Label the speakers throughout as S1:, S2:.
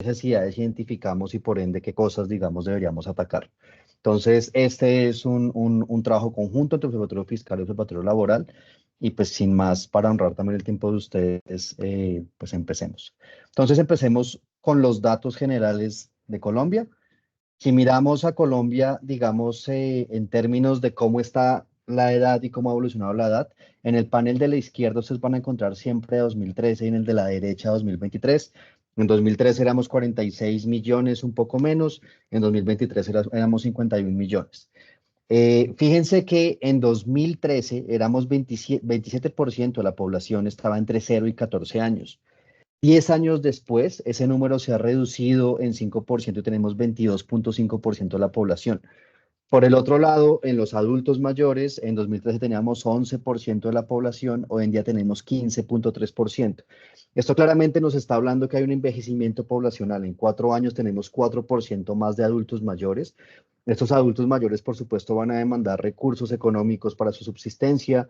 S1: necesidades identificamos y por ende qué cosas, digamos, deberíamos atacar. Entonces, este es un trabajo conjunto entre el Observatorio Fiscal y el Observatorio Laboral. Y pues sin más, para honrar también el tiempo de ustedes, pues empecemos. Entonces, empecemos con los datos generales de Colombia. Si miramos a Colombia, digamos, en términos de cómo está la edad y cómo ha evolucionado la edad, en el panel de la izquierda ustedes van a encontrar siempre 2013 y en el de la derecha 2023. En 2013 éramos 46 millones, un poco menos. En 2023 éramos 51 millones. Fíjense que en 2013 éramos 27% de la población estaba entre 0 y 14 años. 10 años después, ese número se ha reducido en 5% y tenemos 22,5% de la población. Por el otro lado, en los adultos mayores, en 2013 teníamos 11% de la población, hoy en día tenemos 15,3%. Esto claramente nos está hablando que hay un envejecimiento poblacional. En 4 años tenemos 4% más de adultos mayores. Estos adultos mayores, por supuesto, van a demandar recursos económicos para su subsistencia.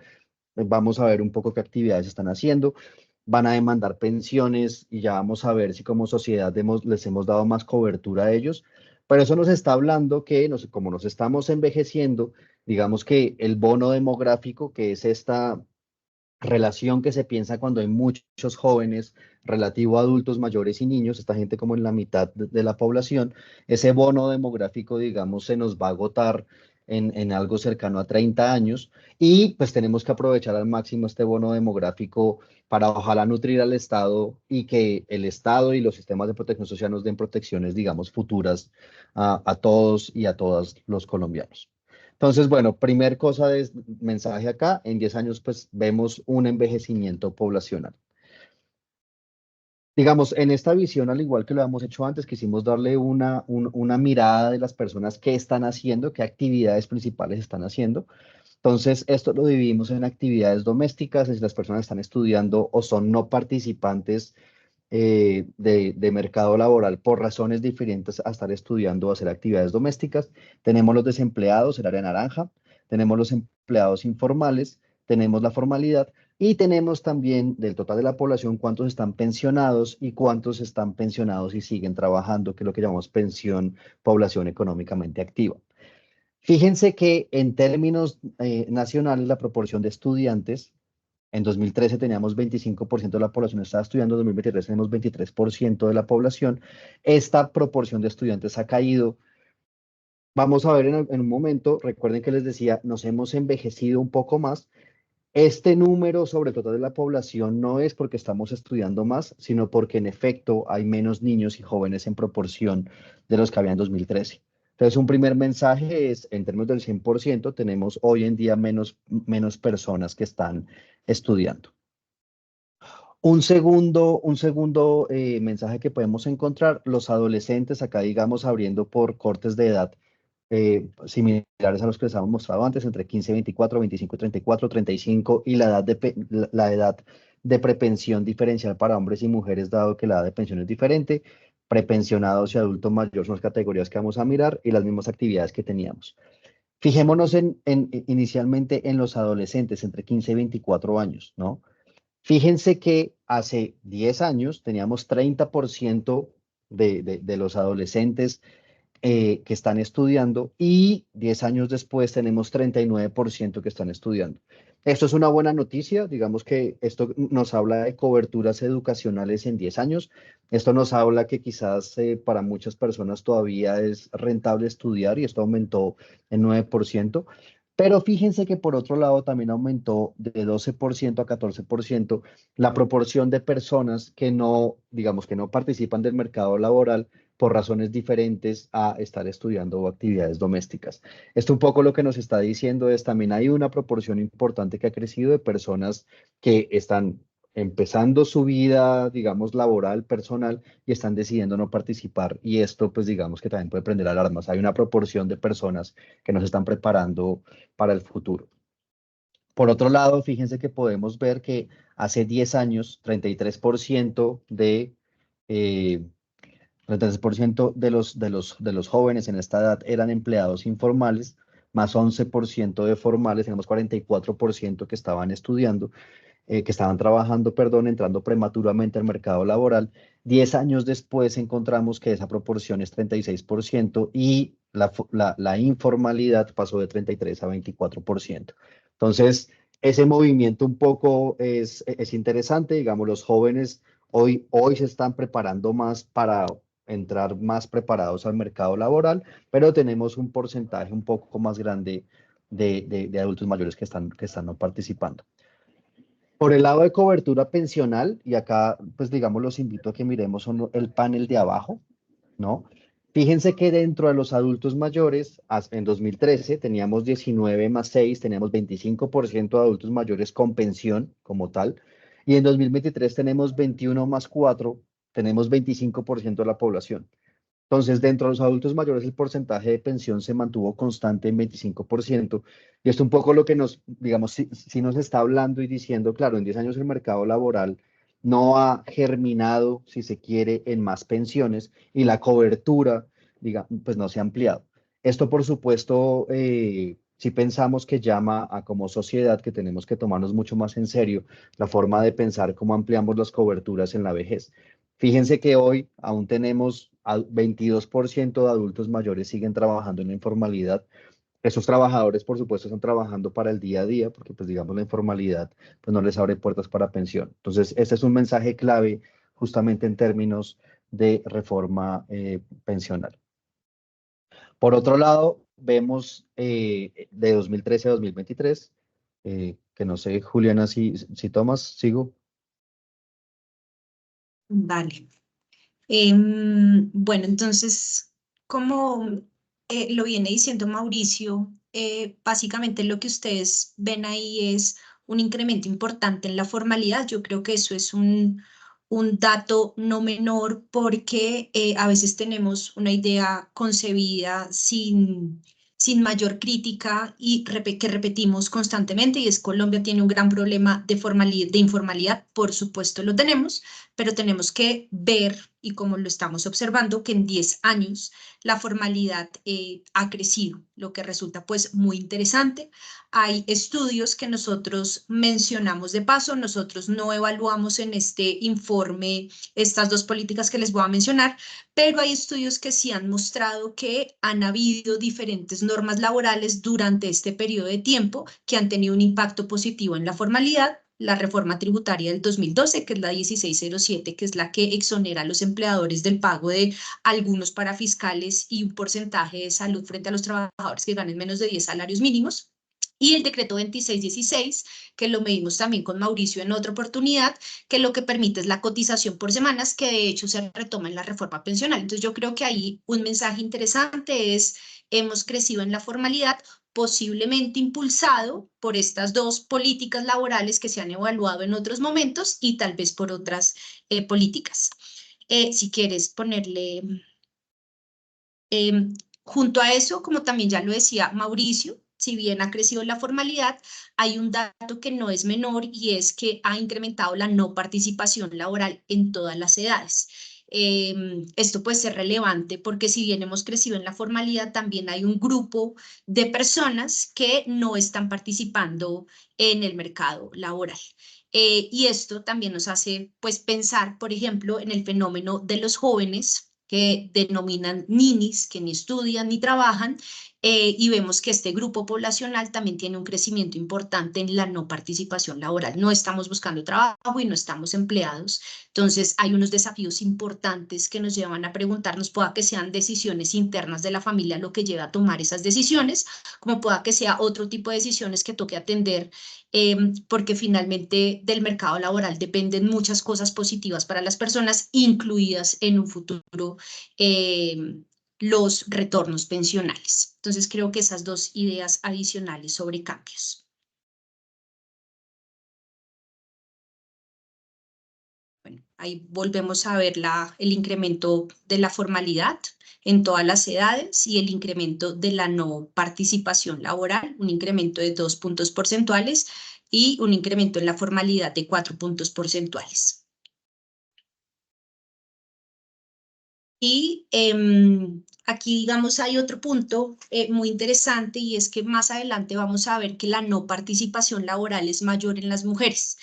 S1: Vamos a ver un poco qué actividades están haciendo. Van a demandar pensiones y ya vamos a ver si como sociedad les hemos dado más cobertura a ellos. Pero eso nos está hablando que como nos estamos envejeciendo, digamos que el bono demográfico, que es esta relación que se piensa cuando hay muchos jóvenes relativo a adultos mayores y niños, esta gente como en la mitad de la población, ese bono demográfico, digamos, se nos va a agotar en algo cercano a 30 años y pues tenemos que aprovechar al máximo este bono demográfico para ojalá nutrir al Estado y que el Estado y los sistemas de protección social nos den protecciones, digamos, futuras a todos y a todas los colombianos. Entonces, bueno, primer cosa de mensaje acá, en 10 años pues vemos un envejecimiento poblacional. Digamos, en esta visión, al igual que lo hemos hecho antes, quisimos darle una mirada de las personas qué están haciendo, qué actividades principales están haciendo. Entonces, esto lo dividimos en actividades domésticas, es si las personas están estudiando o son no participantes de mercado laboral por razones diferentes a estar estudiando o hacer actividades domésticas. Tenemos los desempleados, el área naranja, tenemos los empleados informales, tenemos la formalidad y tenemos también del total de la población cuántos están pensionados y cuántos están pensionados y siguen trabajando, que es lo que llamamos pensión población económicamente activa. Fíjense que en términos nacionales la proporción de estudiantes en 2013 teníamos 25% de la población estaba estudiando, en 2023 tenemos 23% de la población. Esta proporción de estudiantes ha caído. Vamos a ver en un momento, recuerden que les decía, nos hemos envejecido un poco más. Este número sobre todo de la población no es porque estamos estudiando más, sino porque en efecto hay menos niños y jóvenes en proporción de los que había en 2013. Entonces, un primer mensaje es, en términos del 100%, tenemos hoy en día menos personas que están estudiando. Un segundo mensaje que podemos encontrar, los adolescentes, acá digamos abriendo por cortes de edad similares a los que les habíamos mostrado antes, entre 15 y 24, 25 y 34, 35 y la edad de prepensión diferencial para hombres y mujeres, dado que la edad de pensión es diferente. Prepensionados y adulto mayor son las categorías que vamos a mirar y las mismas actividades que teníamos. Fijémonos inicialmente en los adolescentes entre 15 y 24 años, ¿no? Fíjense que hace 10 años teníamos 30% de los adolescentes que están estudiando y 10 años después tenemos 39% que están estudiando. Esto es una buena noticia, digamos que esto nos habla de coberturas educacionales en 10 años. Esto nos habla que quizás para muchas personas todavía es rentable estudiar y esto aumentó en 9%. Pero fíjense que por otro lado también aumentó de 12% a 14% la proporción de personas que no, digamos, que no participan del mercado laboral por razones diferentes a estar estudiando o actividades domésticas. Esto un poco lo que nos está diciendo es también hay una proporción importante que ha crecido de personas que están empezando su vida, digamos, laboral, personal, y están decidiendo no participar. Y esto, pues, digamos que también puede prender alarmas. Hay una proporción de personas que nos están preparando para el futuro. Por otro lado, fíjense que podemos ver que hace 10 años, 33% eh, 33% de los jóvenes en esta edad eran empleados informales, más 11% de formales, tenemos 44% que estaban estudiando. que estaban trabajando, perdón, entrando prematuramente al mercado laboral. 10 años después encontramos que esa proporción es 36% y la informalidad pasó de 33 a 24%. Entonces, ese movimiento un poco es interesante, digamos, los jóvenes hoy se están preparando más para entrar más preparados al mercado laboral, pero tenemos un porcentaje un poco más grande de adultos mayores que están no participando. Por el lado de cobertura pensional, y acá, pues digamos, los invito a que miremos el panel de abajo, ¿no? Fíjense que dentro de los adultos mayores, en 2013 teníamos 19 más 6, teníamos 25% de adultos mayores con pensión como tal, y en 2023 tenemos 21 más 4, tenemos 25% de la población. Entonces, dentro de los adultos mayores, el porcentaje de pensión se mantuvo constante en 25%. Y esto un poco lo que nos, digamos, si nos está hablando y diciendo, claro, en 10 años el mercado laboral no ha germinado, si se quiere, en más pensiones y la cobertura, pues no se ha ampliado. Esto, por supuesto, si pensamos que llama a como sociedad que tenemos que tomarnos mucho más en serio la forma de pensar cómo ampliamos las coberturas en la vejez. Fíjense que hoy aún tenemos 22% de adultos mayores siguen trabajando en la informalidad. Esos trabajadores, por supuesto, están trabajando para el día a día, porque, pues, digamos, la informalidad pues, no les abre puertas para pensión. Entonces, este es un mensaje clave justamente en términos de reforma pensional. Por otro lado, vemos de 2013 a 2023, que no sé, Juliana, si tomas, sigo.
S2: Vale. Bueno, entonces, como lo viene diciendo Mauricio, básicamente lo que ustedes ven ahí es un incremento importante en la formalidad. Yo creo que eso es un dato no menor porque a veces tenemos una idea concebida sin mayor crítica y que repetimos constantemente, y es Colombia tiene un gran problema de informalidad, por supuesto lo tenemos, pero tenemos que ver, y como lo estamos observando, que en 10 años la formalidad ha crecido, lo que resulta pues muy interesante. Hay estudios que nosotros mencionamos de paso, nosotros no evaluamos en este informe estas dos políticas que les voy a mencionar, pero hay estudios que sí han mostrado que han habido diferentes normas laborales durante este periodo de tiempo que han tenido un impacto positivo en la formalidad. La reforma tributaria del 2012, que es la 1607, que es la que exonera a los empleadores del pago de algunos parafiscales y un porcentaje de salud frente a los trabajadores que ganen menos de 10 salarios mínimos. Y el decreto 2616, que lo medimos también con Mauricio en otra oportunidad, que lo que permite es la cotización por semanas, que de hecho se retoma en la reforma pensional. Entonces yo creo que ahí un mensaje interesante es, hemos crecido en la formalidad, posiblemente impulsado por estas dos políticas laborales que se han evaluado en otros momentos y tal vez por otras políticas. Si quieres ponerle, eh, junto a eso, como también ya lo decía Mauricio, si bien ha crecido la formalidad, hay un dato que no es menor y es que ha incrementado la no participación laboral en todas las edades. Esto puede ser relevante porque si bien hemos crecido en la formalidad, también hay un grupo de personas que no están participando en el mercado laboral. Y esto también nos hace pues pensar, por ejemplo, en el fenómeno de los jóvenes que denominan ninis, que ni estudian ni trabajan, y vemos que este grupo poblacional también tiene un crecimiento importante en la no participación laboral. No estamos buscando trabajo y no estamos empleados. Entonces, hay unos desafíos importantes que nos llevan a preguntarnos, pueda que sean decisiones internas de la familia lo que lleva a tomar esas decisiones, como pueda que sea otro tipo de decisiones que toque atender, porque finalmente del mercado laboral dependen muchas cosas positivas para las personas, incluidas en un futuro los retornos pensionales. Entonces creo que esas dos ideas adicionales sobre cambios. Bueno, ahí volvemos a ver el incremento de la formalidad en todas las edades y el incremento de la no participación laboral, un incremento de 2 puntos porcentuales y un incremento en la formalidad de 4 puntos porcentuales. Y aquí, digamos, hay otro punto muy interesante y es que más adelante vamos a ver que la no participación laboral es mayor en las mujeres.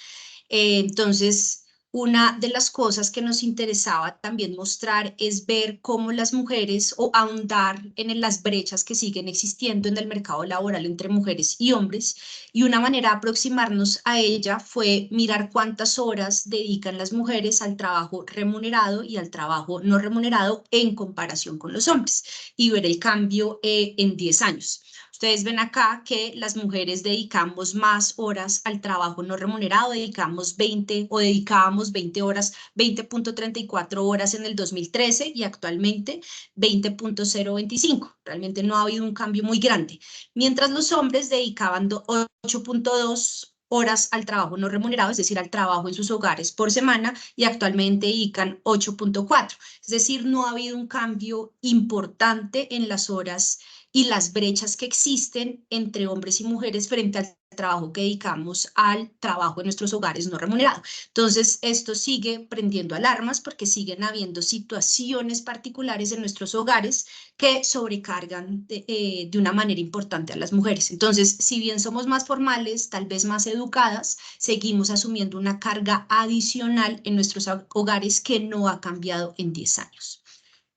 S2: Entonces, una de las cosas que nos interesaba también mostrar es ver cómo las mujeres o ahondar en las brechas que siguen existiendo en el mercado laboral entre mujeres y hombres. Y una manera de aproximarnos a ella fue mirar cuántas horas dedican las mujeres al trabajo remunerado y al trabajo no remunerado en comparación con los hombres y ver el cambio en 10 años. Ustedes ven acá que las mujeres dedicamos más horas al trabajo no remunerado, dedicamos 20 o dedicábamos 20 horas, 20.34 horas en el 2013 y actualmente 20.025. Realmente no ha habido un cambio muy grande. Mientras los hombres dedicaban 8.2 horas al trabajo no remunerado, es decir, al trabajo en sus hogares por semana, y actualmente dedican 8.4. Es decir, no ha habido un cambio importante en las horas y las brechas que existen entre hombres y mujeres frente al trabajo que dedicamos al trabajo en nuestros hogares no remunerado. Entonces, esto sigue prendiendo alarmas porque siguen habiendo situaciones particulares en nuestros hogares que sobrecargan de una manera importante a las mujeres. Entonces, si bien somos más formales, tal vez más educadas, seguimos asumiendo una carga adicional en nuestros hogares que no ha cambiado en 10 años.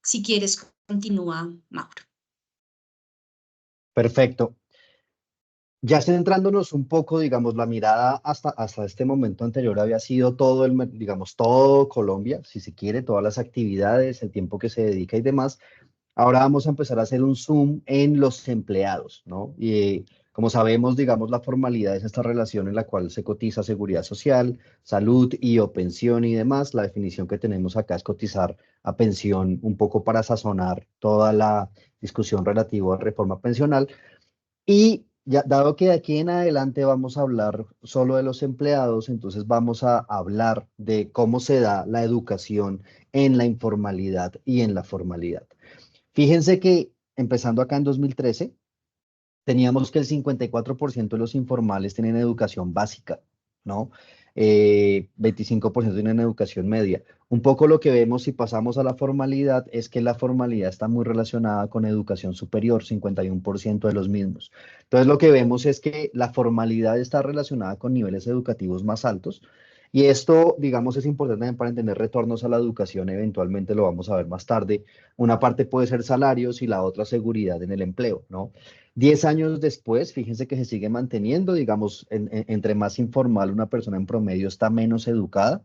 S2: Si quieres, continúa, Mauro.
S1: Perfecto. Ya centrándonos un poco, digamos, la mirada hasta este momento anterior había sido todo digamos, todo Colombia, si se quiere, todas las actividades, el tiempo que se dedica y demás. Ahora vamos a empezar a hacer un zoom en los empleados, ¿no? Y como sabemos, digamos, la formalidad es esta relación en la cual se cotiza seguridad social, salud y o pensión y demás. La definición que tenemos acá es cotizar a pensión un poco para sazonar toda la discusión relativa a reforma pensional. Y ya, dado que de aquí en adelante vamos a hablar solo de los empleados, entonces vamos a hablar de cómo se da la educación en la informalidad y en la formalidad. Fíjense que empezando acá en 2013, teníamos que el 54% de los informales tienen educación básica, ¿no? 25% tienen educación media. Un poco lo que vemos si pasamos a la formalidad es que la formalidad está muy relacionada con educación superior, 51% de los mismos. Entonces lo que vemos es que la formalidad está relacionada con niveles educativos más altos. Y esto, digamos, es importante también para entender retornos a la educación, eventualmente lo vamos a ver más tarde. Una parte puede ser salarios y la otra seguridad en el empleo, ¿no? 10 años después, fíjense que se sigue manteniendo, digamos, entre más informal una persona en promedio está menos educada,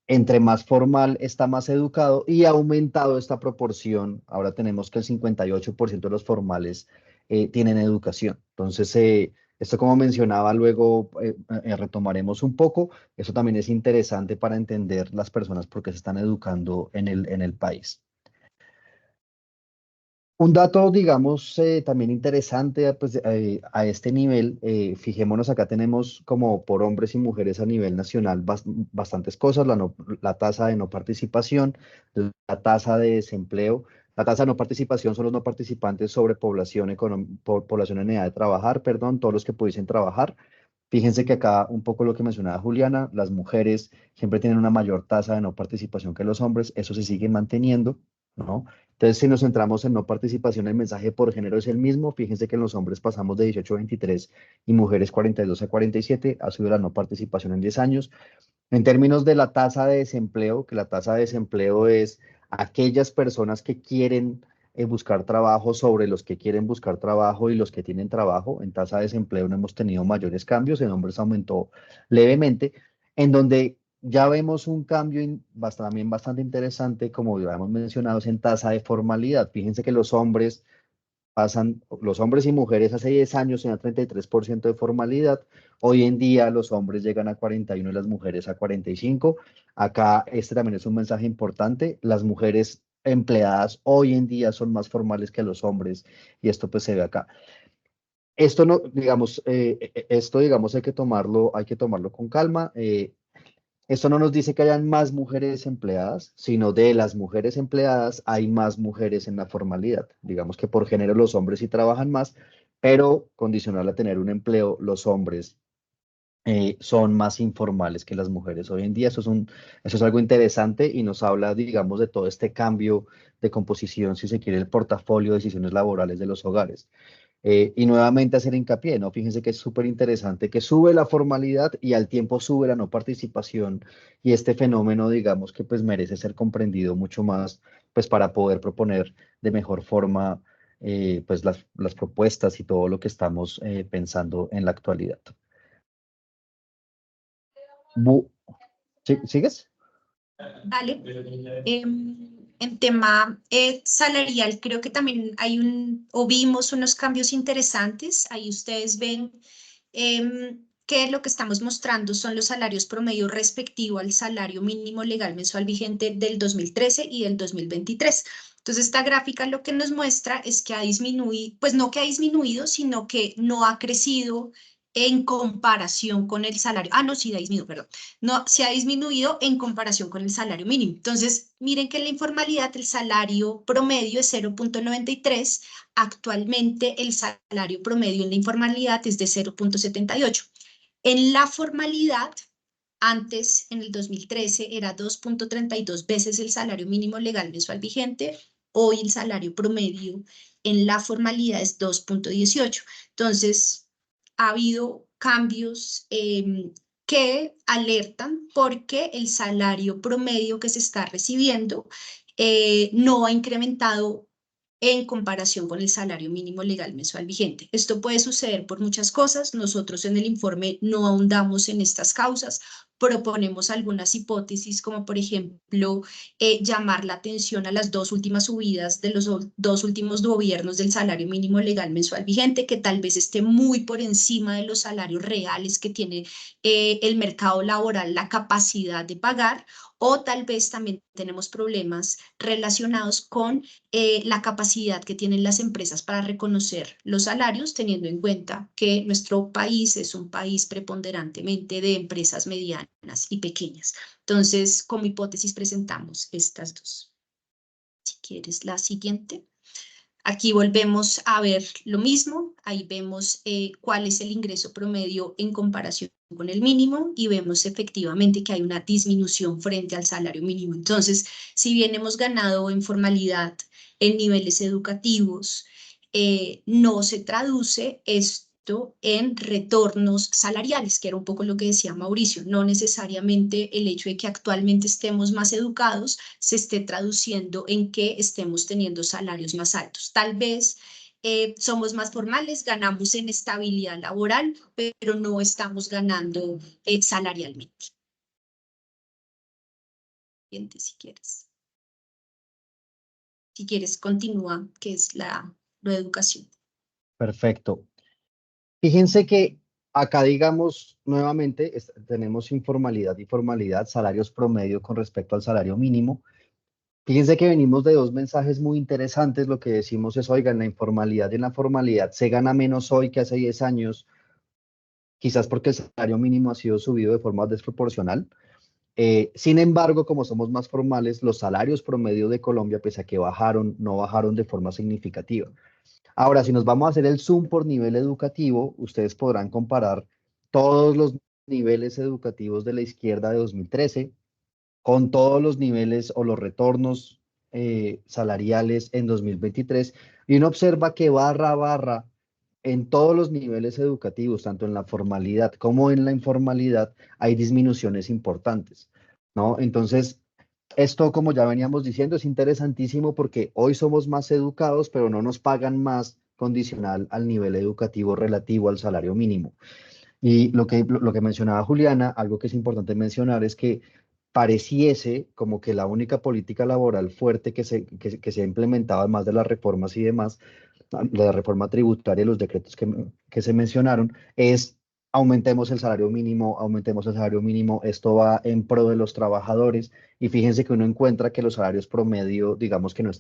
S1: entre más formal está más educado y ha aumentado esta proporción. Ahora tenemos que el 58% de los formales tienen educación. Entonces, esto como mencionaba, luego retomaremos un poco. Eso también es interesante para entender las personas por qué se están educando en el país. Un dato, digamos, también interesante pues, a este nivel, fijémonos, acá tenemos como por hombres y mujeres a nivel nacional bastantes cosas, la tasa de no participación, la tasa de desempleo, la tasa de no participación son los no participantes sobre población, población en edad de trabajar, perdón, todos los que pudiesen trabajar. Fíjense que acá un poco lo que mencionaba Juliana, las mujeres siempre tienen una mayor tasa de no participación que los hombres, eso se sigue manteniendo, ¿no? Entonces, si nos centramos en no participación, el mensaje por género es el mismo. Fíjense que en los hombres pasamos de 18 a 23 y mujeres 42 a 47. Ha subido la no participación en 10 años. En términos de la tasa de desempleo, que la tasa de desempleo es aquellas personas que quieren buscar trabajo sobre los que quieren buscar trabajo y los que tienen trabajo. En tasa de desempleo no hemos tenido mayores cambios, en hombres aumentó levemente, en donde ya vemos un cambio también bastante interesante, como ya hemos mencionado, es en tasa de formalidad. Fíjense que los hombres y mujeres hace 10 años tenían 33% de formalidad. Hoy en día los hombres llegan a 41 y las mujeres a 45. Acá este también es un mensaje importante. Las mujeres empleadas hoy en día son más formales que los hombres y esto pues se ve acá. Esto no, digamos, esto digamos hay que tomarlo con calma. Esto no nos dice que hayan más mujeres empleadas, sino de las mujeres empleadas hay más mujeres en la formalidad. Digamos que por género los hombres sí trabajan más, pero condicional a tener un empleo, los hombres son más informales que las mujeres. Hoy en día eso es algo interesante y nos habla, digamos, de todo este cambio de composición, si se quiere, el portafolio de decisiones laborales de los hogares. Y nuevamente hacer hincapié, ¿no? Fíjense que es súper interesante que sube la formalidad y al tiempo sube la no participación y este fenómeno, digamos, que pues merece ser comprendido mucho más, pues para poder proponer de mejor forma, pues las propuestas y todo lo que estamos pensando en la actualidad. Bu- ¿Sigues?
S2: Vale. En tema salarial, creo que también hay o vimos unos cambios interesantes. Ahí ustedes ven que lo que estamos mostrando son los salarios promedio respectivo al salario mínimo legal mensual vigente del 2013 y del 2023. Entonces, esta gráfica lo que nos muestra es que ha disminuido, pues no que ha disminuido, sino que no ha crecido en comparación con el salario. Ah, no, sí ha disminuido, perdón. No, se ha disminuido en comparación con el salario mínimo. Entonces, miren que en la informalidad el salario promedio es 0,93. Actualmente el salario promedio en la informalidad es de 0,78. En la formalidad, antes, en el 2013, era 2,32 veces el salario mínimo legal mensual vigente. Hoy el salario promedio en la formalidad es 2,18. Entonces, ha habido cambios que alertan porque el salario promedio que se está recibiendo no ha incrementado en comparación con el salario mínimo legal mensual vigente. Esto puede suceder por muchas cosas. Nosotros en el informe no ahondamos en estas causas, proponemos algunas hipótesis, como por ejemplo, llamar la atención a las dos últimas subidas de los dos últimos gobiernos del salario mínimo legal mensual vigente, que tal vez esté muy por encima de los salarios reales que tiene el mercado laboral la capacidad de pagar, o tal vez también tenemos problemas relacionados con la capacidad que tienen las empresas para reconocer los salarios, teniendo en cuenta que nuestro país es un país preponderantemente de empresas medianas y pequeñas. Entonces, como hipótesis presentamos estas dos. Si quieres, la siguiente. Aquí volvemos a ver lo mismo, ahí vemos cuál es el ingreso promedio en comparación con el mínimo y vemos efectivamente que hay una disminución frente al salario mínimo. Entonces, si bien hemos ganado en formalidad en niveles educativos, no se traduce esto en retornos salariales, que era un poco lo que decía Mauricio. No necesariamente el hecho de que actualmente estemos más educados se esté traduciendo en que estemos teniendo salarios más altos. Tal vez somos más formales, ganamos en estabilidad laboral, pero no estamos ganando salarialmente. Siguiente, si quieres. Si quieres, continúa, que es la educación.
S1: Perfecto. Fíjense que acá, digamos, nuevamente tenemos informalidad y formalidad, salarios promedio con respecto al salario mínimo. Fíjense que venimos de dos mensajes muy interesantes. Lo que decimos es, oigan, la informalidad y en la formalidad se gana menos hoy que hace 10 años, quizás porque el salario mínimo ha sido subido de forma desproporcional. Sin embargo, como somos más formales, los salarios promedio de Colombia, pese a que bajaron, no bajaron de forma significativa. Ahora, si nos vamos a hacer el zoom por nivel educativo, ustedes podrán comparar todos los niveles educativos de la izquierda de 2013 con todos los niveles o los retornos salariales en 2023 y uno observa que barra a barra en todos los niveles educativos, tanto en la formalidad como en la informalidad, hay disminuciones importantes, ¿no? Entonces, esto, como ya veníamos diciendo, es interesantísimo porque hoy somos más educados, pero no nos pagan más condicional al nivel educativo relativo al salario mínimo. Y lo que mencionaba Juliana, algo que es importante mencionar es que pareciese como que la única política laboral fuerte que se ha implementado, además de las reformas y demás, la reforma tributaria y los decretos que se mencionaron, es aumentemos el salario mínimo, esto va en pro de los trabajadores y fíjense que uno encuentra que los salarios promedio, digamos que no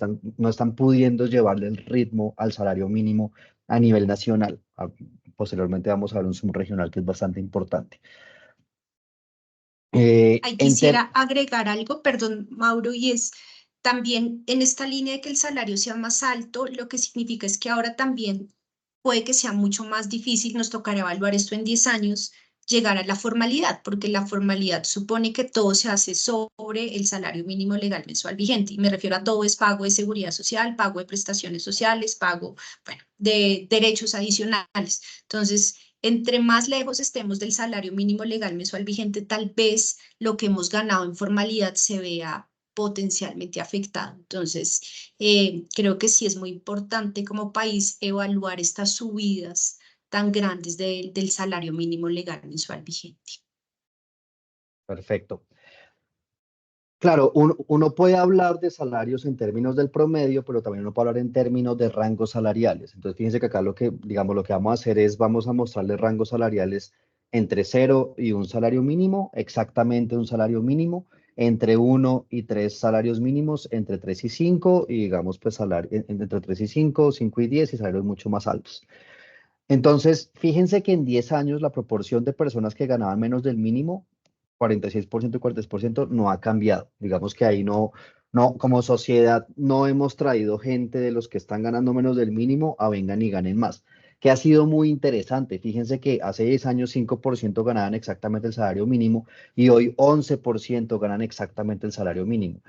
S1: están pudiendo llevarle el ritmo al salario mínimo a nivel nacional. Posteriormente vamos a ver un subregional que es bastante importante.
S2: Ahí quisiera agregar algo, perdón, Mauro, y es también en esta línea de que el salario sea más alto, lo que significa es que ahora también puede que sea mucho más difícil, nos tocará evaluar esto en 10 años, llegar a la formalidad, porque la formalidad supone que todo se hace sobre el salario mínimo legal mensual vigente. Y me refiero a todo: es pago de seguridad social, pago de prestaciones sociales, pago, bueno, de derechos adicionales. Entonces, entre más lejos estemos del salario mínimo legal mensual vigente, tal vez lo que hemos ganado en formalidad se vea potencialmente afectado. Entonces, creo que sí es muy importante como país evaluar estas subidas tan grandes del salario mínimo legal mensual vigente.
S1: Perfecto. Claro, uno puede hablar de salarios en términos del promedio, pero también uno puede hablar en términos de rangos salariales. Entonces, fíjense que acá lo que, digamos, lo que vamos a hacer es, vamos a mostrarles rangos salariales entre cero y un salario mínimo, exactamente un salario mínimo, entre uno y tres salarios mínimos, entre 3 y 5 y digamos, pues, entre 3 y 5, 5 y 10 y salarios mucho más altos. Entonces, fíjense que en 10 años la proporción de personas que ganaban menos del mínimo, 46% y 43%, no ha cambiado. Digamos que ahí como sociedad no hemos traído gente de los que están ganando menos del mínimo a vengan y ganen más, que ha sido muy interesante. Fíjense que hace 10 años 5% ganaban exactamente el salario mínimo y hoy 11% ganan exactamente el salario mínimo.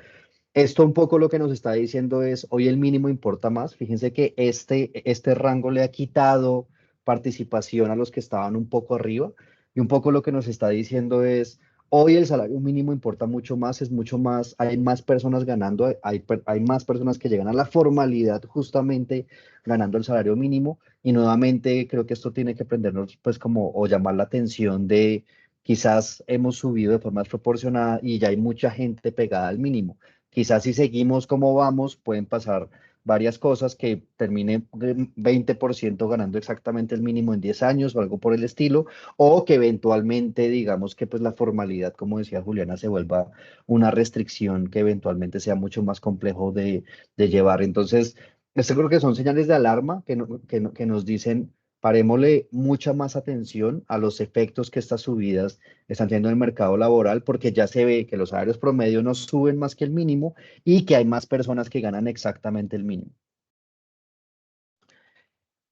S1: Esto un poco lo que nos está diciendo es, hoy el mínimo importa más. Fíjense que este rango le ha quitado participación a los que estaban un poco arriba y un poco lo que nos está diciendo es, hoy el salario mínimo importa mucho más, es mucho más, hay más personas ganando, hay más personas que llegan a la formalidad justamente ganando el salario mínimo y nuevamente creo que esto tiene que prendernos pues como o llamar la atención de quizás hemos subido de forma desproporcionada y ya hay mucha gente pegada al mínimo. Quizás si seguimos como vamos, pueden pasar varias cosas que termine 20% ganando exactamente el mínimo en 10 años o algo por el estilo, o que eventualmente digamos que pues la formalidad, como decía Juliana, se vuelva una restricción que eventualmente sea mucho más complejo de llevar. Entonces, esto creo que son señales de alarma que nos dicen, parémosle mucha más atención a los efectos que estas subidas están teniendo en el mercado laboral, porque ya se ve que los salarios promedio no suben más que el mínimo y que hay más personas que ganan exactamente el mínimo.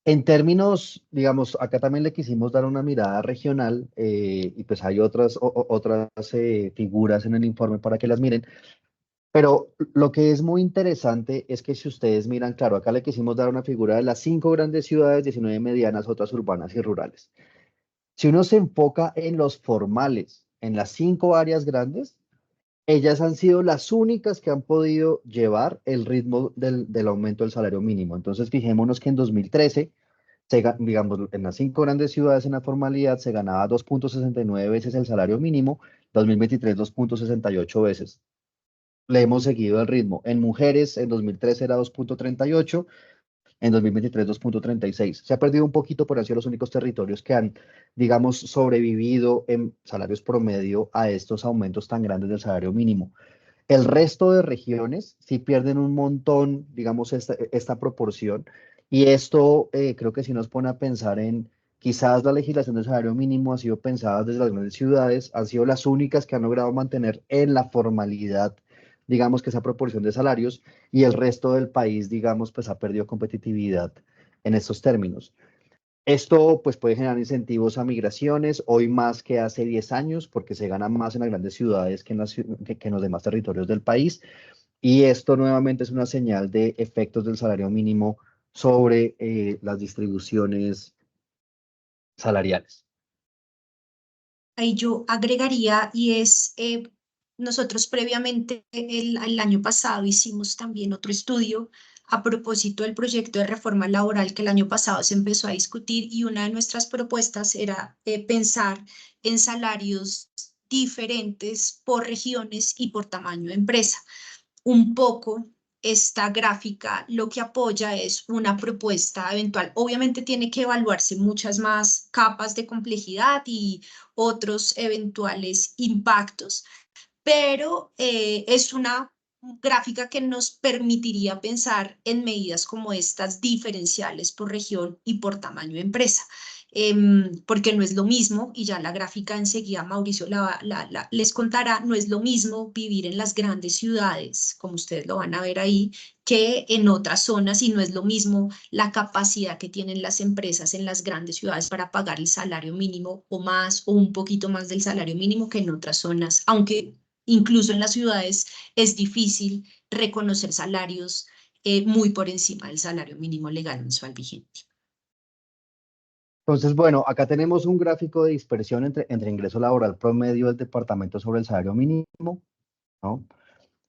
S1: En términos, digamos, acá también le quisimos dar una mirada regional y pues hay otras figuras en el informe para que las miren, pero lo que es muy interesante es que si ustedes miran, claro, acá le quisimos dar una figura de las 5 grandes ciudades, 19 medianas, otras urbanas y rurales. Si uno se enfoca en los formales, en las 5 áreas grandes, ellas han sido las únicas que han podido llevar el ritmo del aumento del salario mínimo. Entonces, fijémonos que en 2013, digamos, en las 5 grandes ciudades en la formalidad se ganaba 2.69 veces el salario mínimo, 2023 2.68 veces. Le hemos seguido el ritmo. En mujeres, en 2013 era 2.38, en 2023 2.36. Se ha perdido un poquito, pero han sido los únicos territorios que han, digamos, sobrevivido en salarios promedio a estos aumentos tan grandes del salario mínimo. El resto de regiones sí pierden un montón, digamos, esta proporción. Y esto creo que sí nos pone a pensar en, quizás la legislación del salario mínimo ha sido pensada desde las grandes ciudades, han sido las únicas que han logrado mantener en la formalidad, digamos, que esa proporción de salarios y el resto del país, digamos, pues ha perdido competitividad en estos términos. Esto pues puede generar incentivos a migraciones, hoy más que hace 10 años, porque se gana más en las grandes ciudades que en los demás territorios del país. Y esto nuevamente es una señal de efectos del salario mínimo sobre las distribuciones salariales.
S2: Ahí yo agregaría, y es, nosotros previamente el año pasado hicimos también otro estudio a propósito del proyecto de reforma laboral que el año pasado se empezó a discutir, y una de nuestras propuestas era pensar en salarios diferentes por regiones y por tamaño de empresa. Un poco esta gráfica lo que apoya es una propuesta eventual. Obviamente tiene que evaluarse muchas más capas de complejidad y otros eventuales impactos, pero es una gráfica que nos permitiría pensar en medidas como estas diferenciales por región y por tamaño de empresa. Porque no es lo mismo, y ya la gráfica enseguida Mauricio les contará, no es lo mismo vivir en las grandes ciudades, como ustedes lo van a ver ahí, que en otras zonas, y no es lo mismo la capacidad que tienen las empresas en las grandes ciudades para pagar el salario mínimo o más o un poquito más del salario mínimo que en otras zonas, aunque incluso en las ciudades es difícil reconocer salarios muy por encima del salario mínimo legal mensual vigente.
S1: Entonces, bueno, acá tenemos un gráfico de dispersión entre ingreso laboral promedio del departamento sobre el salario mínimo, ¿no?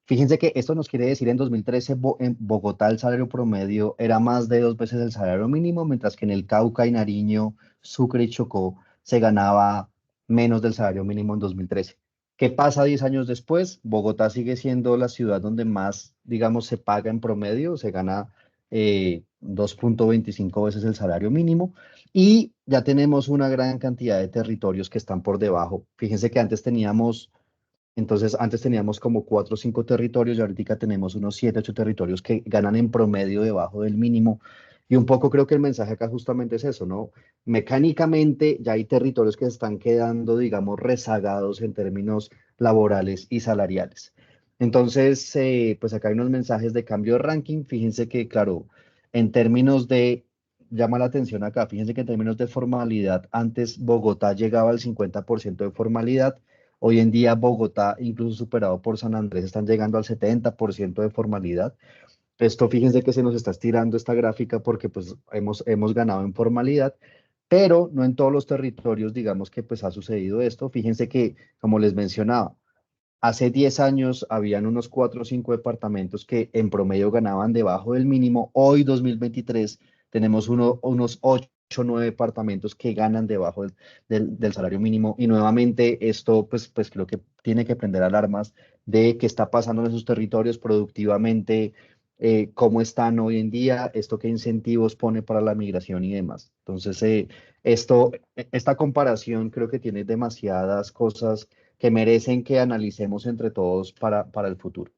S1: Fíjense que esto nos quiere decir en 2013 en Bogotá el salario promedio era más de 2 veces el salario mínimo, mientras que en el Cauca y Nariño, Sucre y Chocó se ganaba menos del salario mínimo en 2013. ¿Qué pasa 10 años después? Bogotá sigue siendo la ciudad donde más, digamos, se paga en promedio, se gana 2.25 veces el salario mínimo y ya tenemos una gran cantidad de territorios que están por debajo. Fíjense que antes teníamos como 4 o 5 territorios y ahorita tenemos unos 7 o 8 territorios que ganan en promedio debajo del mínimo. Y un poco creo que el mensaje acá justamente es eso, ¿no? Mecánicamente ya hay territorios que se están quedando, digamos, rezagados en términos laborales y salariales. Entonces, pues acá hay unos mensajes de cambio de ranking. Fíjense que, claro, en términos de, llama la atención acá, fíjense que en términos de formalidad, antes Bogotá llegaba al 50% de formalidad. Hoy en día Bogotá, incluso superado por San Andrés, están llegando al 70% de formalidad. Esto fíjense que se nos está estirando esta gráfica porque pues hemos ganado en formalidad, pero no en todos los territorios, digamos que pues ha sucedido esto. Fíjense que, como les mencionaba, hace 10 años habían unos 4 o 5 departamentos que en promedio ganaban debajo del mínimo. Hoy, 2023, tenemos unos 8 o 9 departamentos que ganan debajo del salario mínimo. Y nuevamente esto, pues creo que tiene que prender alarmas de qué está pasando en esos territorios productivamente, cómo están hoy en día, esto qué incentivos pone para la migración y demás. Entonces, esta comparación creo que tiene demasiadas cosas que merecen que analicemos entre todos para el futuro.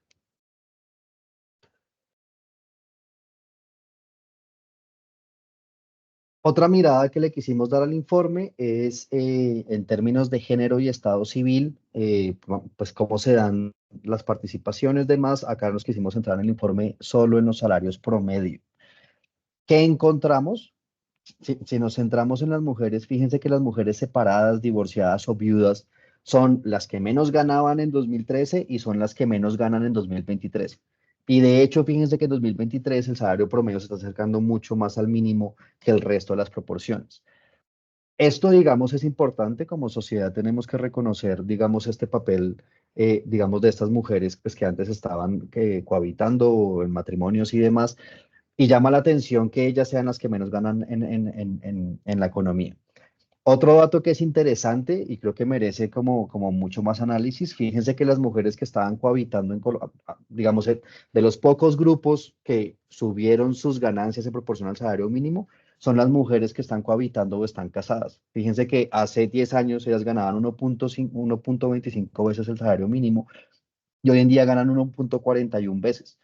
S1: Otra mirada que le quisimos dar al informe es en términos de género y estado civil, pues cómo se dan las participaciones de más. Acá nos quisimos entrar en el informe solo en los salarios promedio. ¿Qué encontramos? Si nos centramos en las mujeres, fíjense que las mujeres separadas, divorciadas o viudas son las que menos ganaban en 2013 y son las que menos ganan en 2023. Y de hecho, fíjense que en 2023 el salario promedio se está acercando mucho más al mínimo que el resto de las proporciones. Esto, digamos, es importante. Como sociedad tenemos que reconocer, digamos, este papel, digamos, de estas mujeres pues, que antes estaban cohabitando en matrimonios y demás, y llama la atención que ellas sean las que menos ganan en la economía. Otro dato que es interesante y creo que merece como mucho más análisis, fíjense que las mujeres que estaban cohabitando digamos, de los pocos grupos que subieron sus ganancias en proporción al salario mínimo, son las mujeres que están cohabitando o están casadas. Fíjense que hace 10 años ellas ganaban 1.25 veces el salario mínimo y hoy en día ganan 1.41 veces.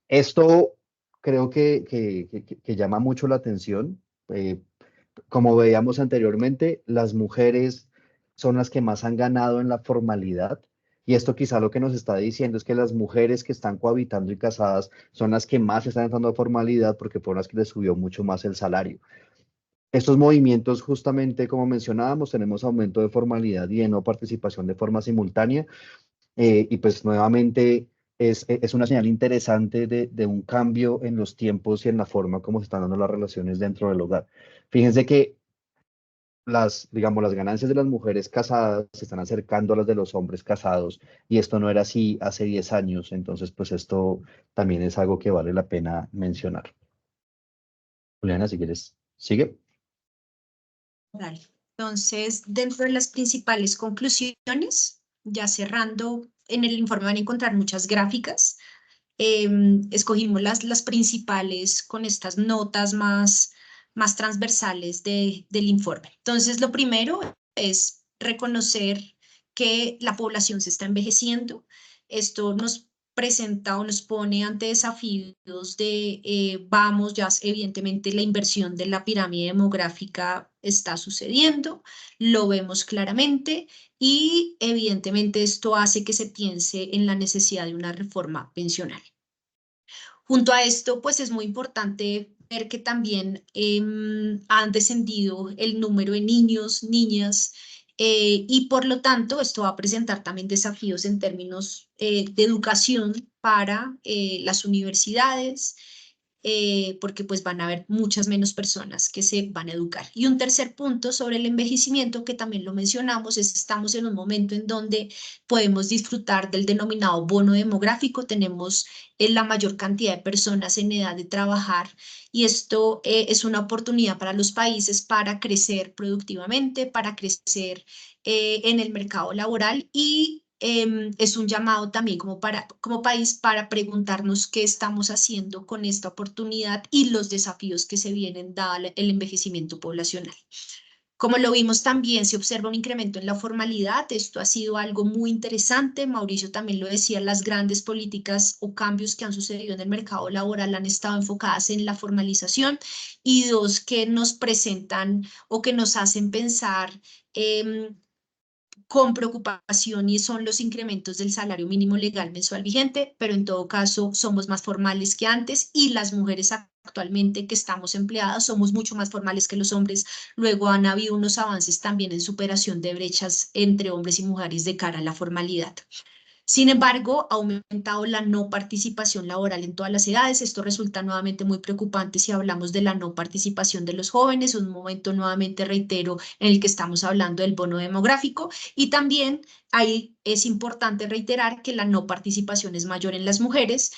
S1: Esto creo que llama mucho la atención. Como veíamos anteriormente, las mujeres son las que más han ganado en la formalidad. Y esto quizá lo que nos está diciendo es que las mujeres que están cohabitando y casadas son las que más están entrando a formalidad porque fueron las que les subió mucho más el salario. Estos movimientos, justamente como mencionábamos, tenemos aumento de formalidad y de no participación de forma simultánea. Y pues nuevamente es una señal interesante de un cambio en los tiempos y en la forma como se están dando las relaciones dentro del hogar. Fíjense que digamos, las ganancias de las mujeres casadas se están acercando a las de los hombres casados y esto no era así hace 10 años, entonces pues esto también es algo que vale la pena mencionar. Juliana, si quieres, sigue.
S2: Dale. Entonces, dentro de las principales conclusiones, ya cerrando, en el informe van a encontrar muchas gráficas. Escogimos las principales con estas notas más transversales del informe. Entonces, lo primero es reconocer que la población se está envejeciendo. Esto nos presenta o nos pone ante desafíos de, vamos, ya evidentemente la inversión de la pirámide demográfica está sucediendo, lo vemos claramente y evidentemente esto hace que se piense en la necesidad de una reforma pensional. Junto a esto, pues es muy importante ver que también han descendido el número de niños, niñas, y por lo tanto esto va a presentar también desafíos en términos de educación para las universidades, porque pues van a haber muchas menos personas que se van a educar. Y un tercer punto sobre el envejecimiento, que también lo mencionamos, es estamos en un momento en donde podemos disfrutar del denominado bono demográfico, tenemos la mayor cantidad de personas en edad de trabajar y esto es una oportunidad para los países para crecer productivamente, para crecer en el mercado laboral y es un llamado también como país para preguntarnos qué estamos haciendo con esta oportunidad y los desafíos que se vienen dado el envejecimiento poblacional. Como lo vimos también, se observa un incremento en la formalidad. Esto ha sido algo muy interesante. Mauricio también lo decía, las grandes políticas o cambios que han sucedido en el mercado laboral han estado enfocadas en la formalización y dos que nos presentan o que nos hacen pensar con preocupación y son los incrementos del salario mínimo legal mensual vigente, pero en todo caso somos más formales que antes y las mujeres actualmente que estamos empleadas somos mucho más formales que los hombres. Luego han habido unos avances también en superación de brechas entre hombres y mujeres de cara a la formalidad. Sin embargo, ha aumentado la no participación laboral en todas las edades. Esto resulta nuevamente muy preocupante si hablamos de la no participación de los jóvenes, un momento nuevamente reitero en el que estamos hablando del bono demográfico y también ahí es importante reiterar que la no participación es mayor en las mujeres,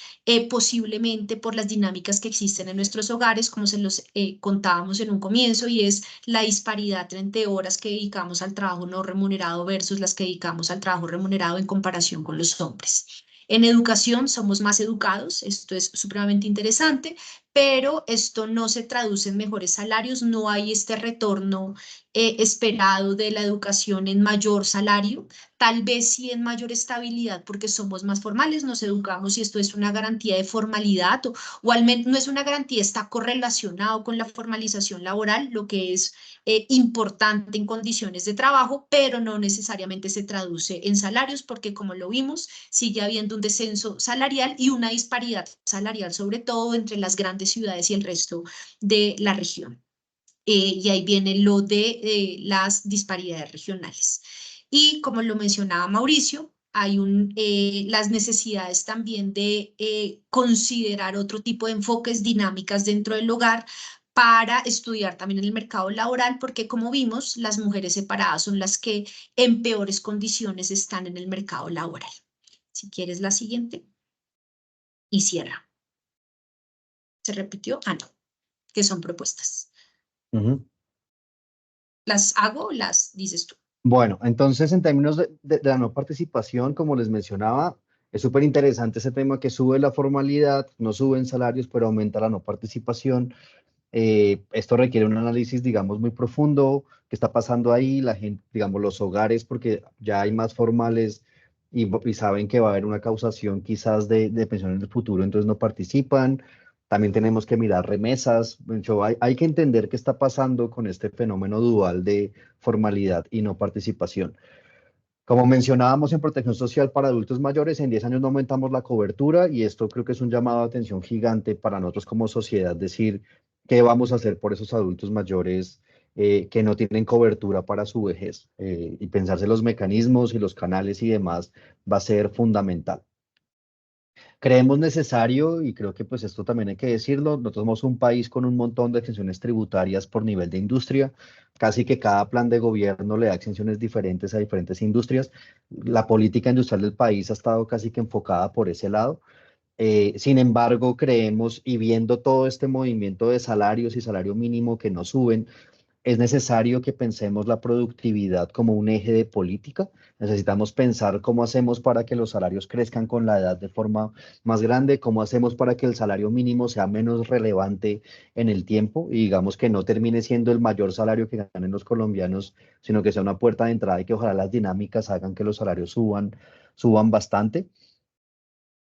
S2: posiblemente por las dinámicas que existen en nuestros hogares, como se los contábamos en un comienzo, y es la disparidad entre horas que dedicamos al trabajo no remunerado versus las que dedicamos al trabajo remunerado en comparación con los hombres. En educación somos más educados, esto es supremamente interesante, pero esto no se traduce en mejores salarios, no hay este retorno esperado de la educación en mayor salario, tal vez sí en mayor estabilidad porque somos más formales, nos educamos y esto es una garantía de formalidad o al menos no es una garantía, está correlacionado con la formalización laboral, lo que es importante en condiciones de trabajo, pero no necesariamente se traduce en salarios porque como lo vimos, sigue habiendo un descenso salarial y una disparidad salarial, sobre todo entre las grandes ciudades y el resto de la región. Y ahí viene lo de las disparidades regionales. Y como lo mencionaba Mauricio, hay las necesidades también de considerar otro tipo de enfoques, dinámicas dentro del hogar para estudiar también en el mercado laboral, porque como vimos, las mujeres separadas son las que en peores condiciones están en el mercado laboral. Si quieres la siguiente. Y cierra. ¿Se repitió? Ah, no, que son propuestas. ¿Las hago o las dices tú?
S1: Bueno, entonces en términos de la no participación, como les mencionaba, es súper interesante ese tema que sube la formalidad, no suben salarios, pero aumenta la no participación. Esto requiere un análisis, digamos, muy profundo. ¿Qué está pasando ahí? La gente, digamos, los hogares, porque ya hay más formales y saben que va a haber una causación quizás de pensión en el futuro, entonces no participan. También tenemos que mirar remesas. De hecho, hay que entender qué está pasando con este fenómeno dual de formalidad y no participación. Como mencionábamos en protección social para adultos mayores, en 10 años no aumentamos la cobertura y esto creo que es un llamado de atención gigante para nosotros como sociedad, decir qué vamos a hacer por esos adultos mayores que no tienen cobertura para su vejez y pensarse los mecanismos y los canales y demás va a ser fundamental. Creemos necesario, y creo que pues esto también hay que decirlo, nosotros somos un país con un montón de exenciones tributarias por nivel de industria, casi que cada plan de gobierno le da exenciones diferentes a diferentes industrias. La política industrial del país ha estado casi que enfocada por ese lado. Sin embargo, creemos, y viendo todo este movimiento de salarios y salario mínimo que no suben, es necesario que pensemos la productividad como un eje de política. Necesitamos pensar cómo hacemos para que los salarios crezcan con la edad de forma más grande, cómo hacemos para que el salario mínimo sea menos relevante en el tiempo y digamos que no termine siendo el mayor salario que ganen los colombianos, sino que sea una puerta de entrada y que ojalá las dinámicas hagan que los salarios suban bastante.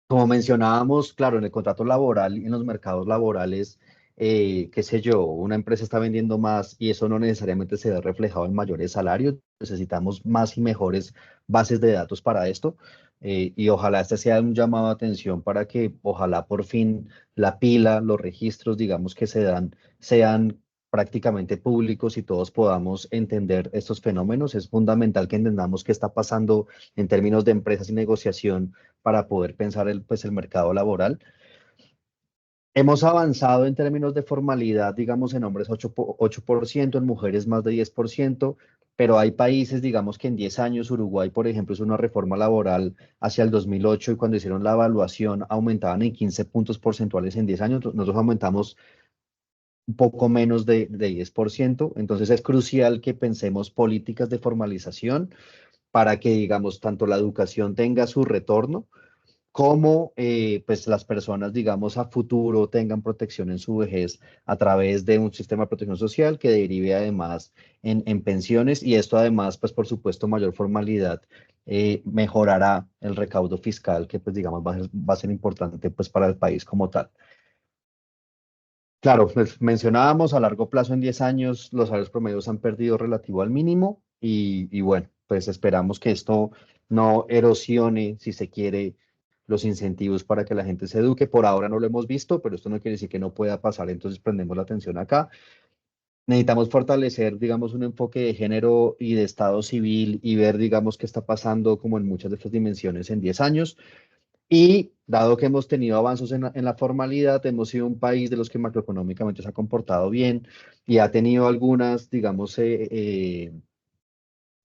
S1: Como mencionábamos, claro, en el contrato laboral y en los mercados laborales, qué sé yo, una empresa está vendiendo más y eso no necesariamente se ve reflejado en mayores salarios. Necesitamos más y mejores bases de datos para esto. Y ojalá este sea un llamado de atención para que ojalá por fin la pila, los registros, digamos, que se dan, sean prácticamente públicos y todos podamos entender estos fenómenos. Es fundamental que entendamos qué está pasando en términos de empresas y negociación para poder pensar pues, el mercado laboral. Hemos avanzado en términos de formalidad, digamos, en hombres 8%, en mujeres más de 10%, pero hay países, digamos, que en 10 años, Uruguay, por ejemplo, hizo una reforma laboral hacia el 2008 y cuando hicieron la evaluación aumentaban en 15 puntos porcentuales en 10 años. Nosotros aumentamos un poco menos de 10%. Entonces es crucial que pensemos políticas de formalización para que, digamos, tanto la educación tenga su retorno como pues las personas, digamos, a futuro tengan protección en su vejez a través de un sistema de protección social que derive además en pensiones y esto además, pues por supuesto, mayor formalidad mejorará el recaudo fiscal que pues digamos va a ser importante pues para el país como tal. Claro, pues mencionábamos a largo plazo en 10 años los salarios promedios han perdido relativo al mínimo y bueno, pues esperamos que esto no erosione, si se quiere, los incentivos para que la gente se eduque. Por ahora no lo hemos visto, pero esto no quiere decir que no pueda pasar, entonces prendemos la atención acá. Necesitamos fortalecer, digamos, un enfoque de género y de estado civil y ver, digamos, qué está pasando como en muchas de estas dimensiones en 10 años. Y dado que hemos tenido avances en la formalidad, hemos sido un país de los que macroeconómicamente se ha comportado bien y ha tenido algunas, digamos,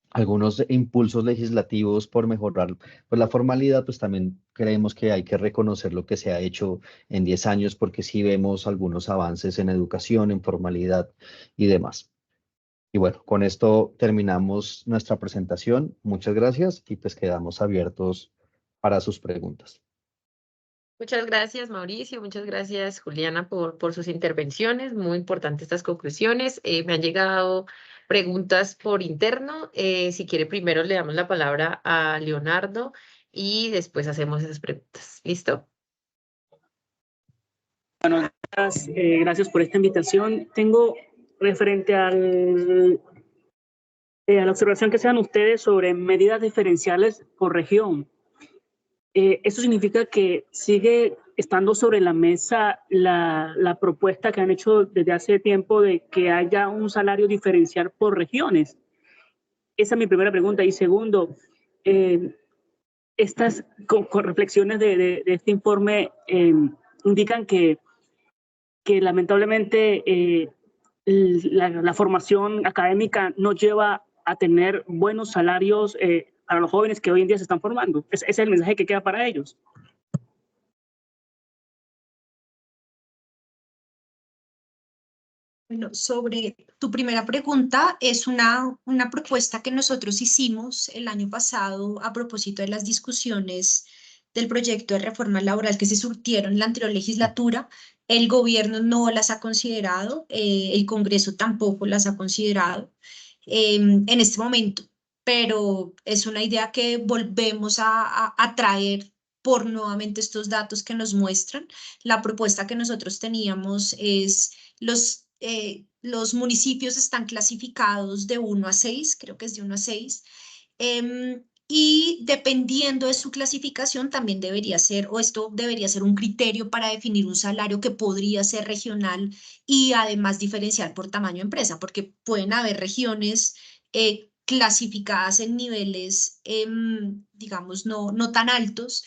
S1: algunos impulsos legislativos por mejorar pues, la formalidad, pues también creemos que hay que reconocer lo que se ha hecho en 10 años porque sí vemos algunos avances en educación, en formalidad y demás. Y bueno, con esto terminamos nuestra presentación. Muchas gracias y pues quedamos abiertos para sus preguntas.
S3: Muchas gracias, Mauricio. Muchas gracias, Juliana, por sus intervenciones. Muy importantes estas conclusiones. Me han llegado preguntas por interno. Si quiere, primero le damos la palabra a Leonardo y después hacemos esas preguntas. ¿Listo?
S4: Bueno, gracias por esta invitación. Tengo referente a la observación que sean ustedes sobre medidas diferenciales por región. Eso significa que sigue estando sobre la mesa la propuesta que han hecho desde hace tiempo de que haya un salario diferencial por regiones. Esa es mi primera pregunta. Y segundo, estas con reflexiones de este informe indican que lamentablemente la formación académica no lleva a tener buenos salarios para los jóvenes que hoy en día se están formando. Ese es el mensaje que queda para ellos.
S2: Bueno, sobre tu primera pregunta, es una propuesta que nosotros hicimos el año pasado a propósito de las discusiones del proyecto de reforma laboral que se surtieron en la anterior legislatura. El gobierno no las ha considerado, el Congreso tampoco las ha considerado en este momento, pero es una idea que volvemos a traer por nuevamente estos datos que nos muestran. La propuesta que nosotros teníamos es los municipios están clasificados de 1 a 6, creo que es de 1 a 6, y dependiendo de su clasificación también debería ser, o esto debería ser un criterio para definir un salario que podría ser regional y además diferenciar por tamaño de empresa, porque pueden haber regiones clasificadas en niveles, digamos, no tan altos,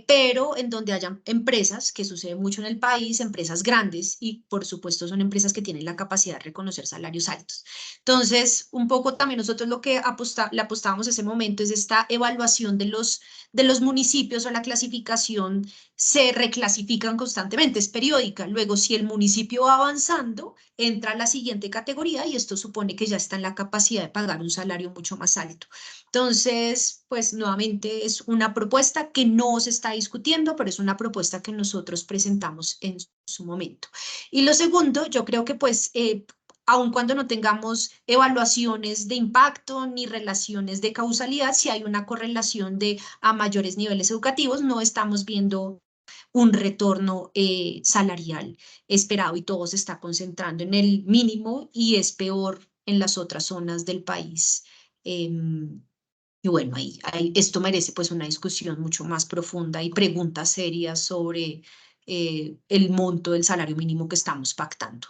S2: pero en donde hayan empresas, que sucede mucho en el país, empresas grandes y por supuesto son empresas que tienen la capacidad de reconocer salarios altos. Entonces, un poco también nosotros lo que le apostábamos en ese momento es esta evaluación de los municipios o la clasificación se reclasifican constantemente, es periódica. Luego, si el municipio va avanzando, entra a la siguiente categoría y esto supone que ya está en la capacidad de pagar un salario mucho más alto. Entonces, pues nuevamente es una propuesta que no se está discutiendo, pero es una propuesta que nosotros presentamos en su momento. Y lo segundo, yo creo que pues aun cuando no tengamos evaluaciones de impacto ni relaciones de causalidad, si hay una correlación de a mayores niveles educativos, no estamos viendo un retorno salarial esperado y todo se está concentrando en el mínimo y es peor en las otras zonas del país. Y bueno, esto merece pues una discusión mucho más profunda y preguntas serias sobre el monto del salario mínimo que estamos pactando.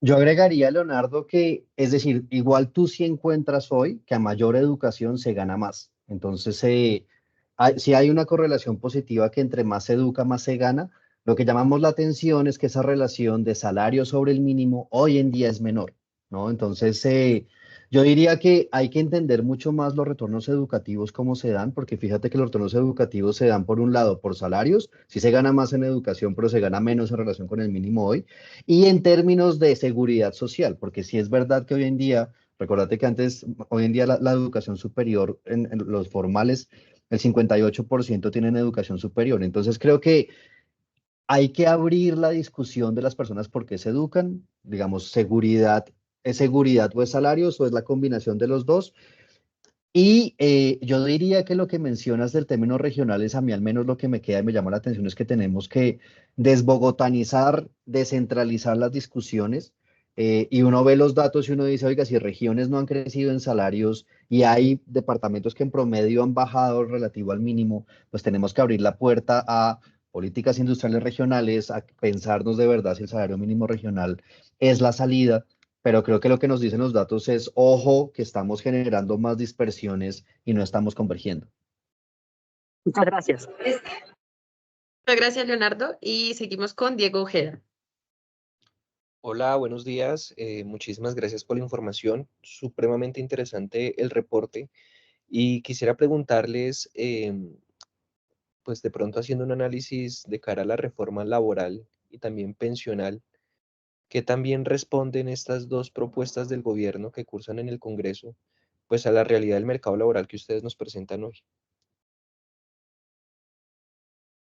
S1: Yo agregaría, Leonardo, que, es decir, igual tú sí encuentras hoy que a mayor educación se gana más. Entonces, sí hay una correlación positiva que entre más se educa, más se gana. Lo que llamamos la atención es que esa relación de salario sobre el mínimo hoy en día es menor, ¿no? Entonces, yo diría que hay que entender mucho más los retornos educativos, cómo se dan, porque fíjate que los retornos educativos se dan por un lado por salarios, sí se gana más en educación, pero se gana menos en relación con el mínimo hoy. Y en términos de seguridad social, porque sí es verdad que hoy en día, recordate que antes, hoy en día la educación superior en los formales, el 58% tienen educación superior. Entonces creo que hay que abrir la discusión de las personas por qué se educan, digamos, seguridad, ¿es seguridad o es salarios o es la combinación de los dos? Y yo diría que lo que mencionas del término regionales, a mí al menos lo que me queda y me llama la atención es que tenemos que desbogotanizar, descentralizar las discusiones. Y uno ve los datos y uno dice, oiga, si regiones no han crecido en salarios y hay departamentos que en promedio han bajado relativo al mínimo, pues tenemos que abrir la puerta a políticas industriales regionales, a pensarnos de verdad si el salario mínimo regional es la salida, pero creo que lo que nos dicen los datos es, ojo, que estamos generando más dispersiones y no estamos convergiendo.
S4: Muchas gracias.
S3: Muchas gracias, Leonardo. Y seguimos con Diego Ojeda.
S5: Hola, buenos días. Muchísimas gracias por la información. Supremamente interesante el reporte. Y quisiera preguntarles, pues de pronto haciendo un análisis de cara a la reforma laboral y también pensional, ¿qué también responden estas dos propuestas del gobierno que cursan en el Congreso, pues a la realidad del mercado laboral que ustedes nos presentan hoy?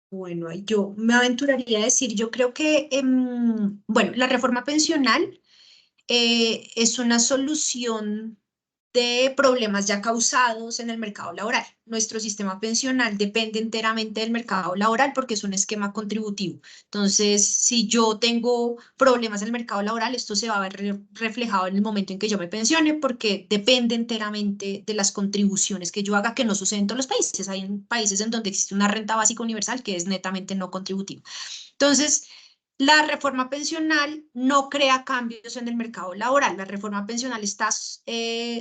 S2: Bueno, yo me aventuraría a decir, yo creo que, bueno, la reforma pensional es una solución de problemas ya causados en el mercado laboral. Nuestro sistema pensional depende enteramente del mercado laboral porque es un esquema contributivo. Entonces, si yo tengo problemas en el mercado laboral, esto se va a ver reflejado en el momento en que yo me pensione porque depende enteramente de las contribuciones que yo haga, que no sucede en todos los países. Hay países en donde existe una renta básica universal que es netamente no contributiva. Entonces, la reforma pensional no crea cambios en el mercado laboral. La reforma pensional está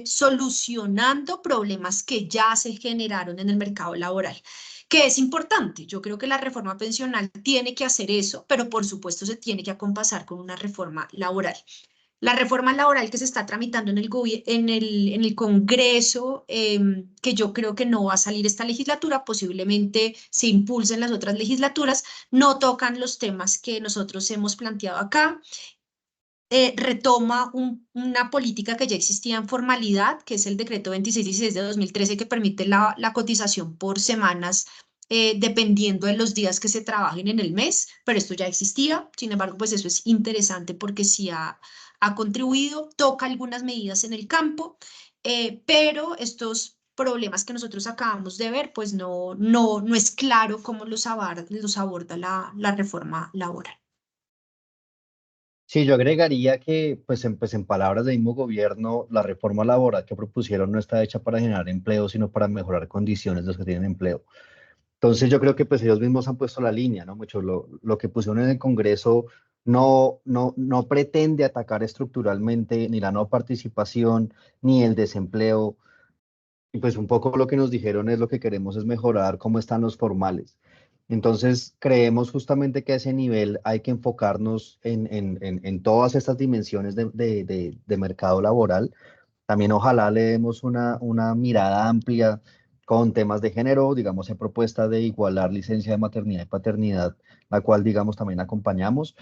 S2: solucionando problemas que ya se generaron en el mercado laboral, que es importante. Yo creo que la reforma pensional tiene que hacer eso, pero por supuesto se tiene que acompasar con una reforma laboral. La reforma laboral que se está tramitando en el Congreso, que yo creo que no va a salir esta legislatura, posiblemente se impulse en las otras legislaturas, no tocan los temas que nosotros hemos planteado acá. Retoma una política que ya existía en formalidad, que es el decreto 2616 de 2013, que permite la cotización por semanas, dependiendo de los días que se trabajen en el mes, pero esto ya existía. Sin embargo, pues eso es interesante porque sí ha contribuido, toca algunas medidas en el campo, pero estos problemas que nosotros acabamos de ver, pues no es claro cómo los aborda la reforma laboral.
S1: Sí, yo agregaría que, pues en palabras del mismo gobierno, la reforma laboral que propusieron no está hecha para generar empleo, sino para mejorar condiciones de los que tienen empleo. Entonces yo creo que pues ellos mismos han puesto la línea, ¿no? Mucho lo que pusieron en el Congreso no pretende atacar estructuralmente ni la no participación ni el desempleo. Y pues un poco lo que nos dijeron es lo que queremos es mejorar cómo están los formales. Entonces creemos justamente que a ese nivel hay que enfocarnos en todas estas dimensiones de mercado laboral. También ojalá le demos una mirada amplia con temas de género, digamos, en propuesta de igualar licencia de maternidad y paternidad, la cual, digamos, también acompañamos.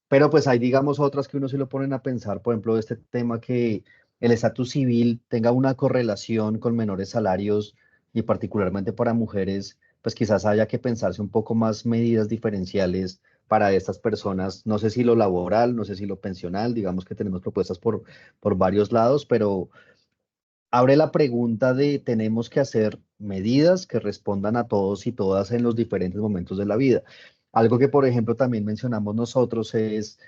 S1: Pero pues hay, digamos, otras que uno se lo ponen a pensar, por ejemplo, este tema que el estatus civil tenga una correlación con menores salarios y particularmente para mujeres, pues quizás haya que pensarse un poco más medidas diferenciales para estas personas. No sé si lo laboral, no sé si lo pensional, digamos que tenemos propuestas por varios lados, pero abre la pregunta de tenemos que hacer medidas que respondan a todos y todas en los diferentes momentos de la vida. Algo que, por ejemplo, también mencionamos nosotros es,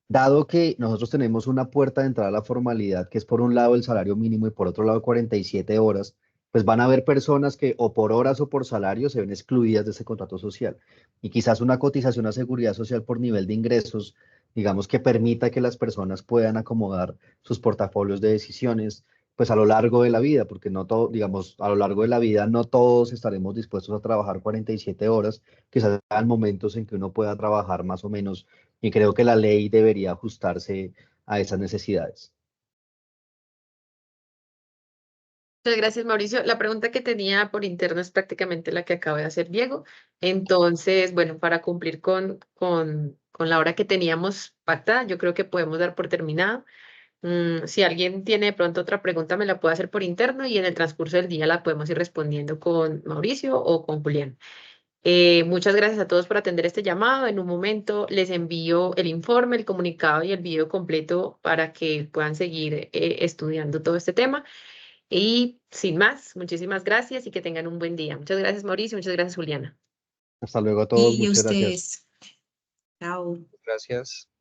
S1: dado que nosotros tenemos una puerta de entrada a la formalidad, que es por un lado el salario mínimo y por otro lado 47 horas, pues van a haber personas que o por horas o por salario se ven excluidas de ese contrato social. Y quizás una cotización a seguridad social por nivel de ingresos, digamos, que permita que las personas puedan acomodar sus portafolios de decisiones, pues a lo largo de la vida, porque no todo, digamos, a lo largo de la vida no todos estaremos dispuestos a trabajar 47 horas, quizás hay momentos en que uno pueda trabajar más o menos, y creo que la ley debería ajustarse a esas necesidades.
S3: Muchas gracias, Mauricio. La pregunta que tenía por interno es prácticamente la que acaba de hacer Diego. Entonces, bueno, para cumplir con la hora que teníamos pactada, yo creo que podemos dar por terminado. Si alguien tiene de pronto otra pregunta, me la puede hacer por interno y en el transcurso del día la podemos ir respondiendo con Mauricio o con Julián. Muchas gracias a todos por atender este llamado. En un momento les envío el informe, el comunicado y el video completo para que puedan seguir estudiando todo este tema. Y sin más, muchísimas gracias y que tengan un buen día. Muchas gracias, Mauricio. Muchas gracias, Juliana.
S1: Hasta luego a todos,
S2: Y a
S1: muchas gracias.
S2: ustedes. Chao.
S5: Gracias.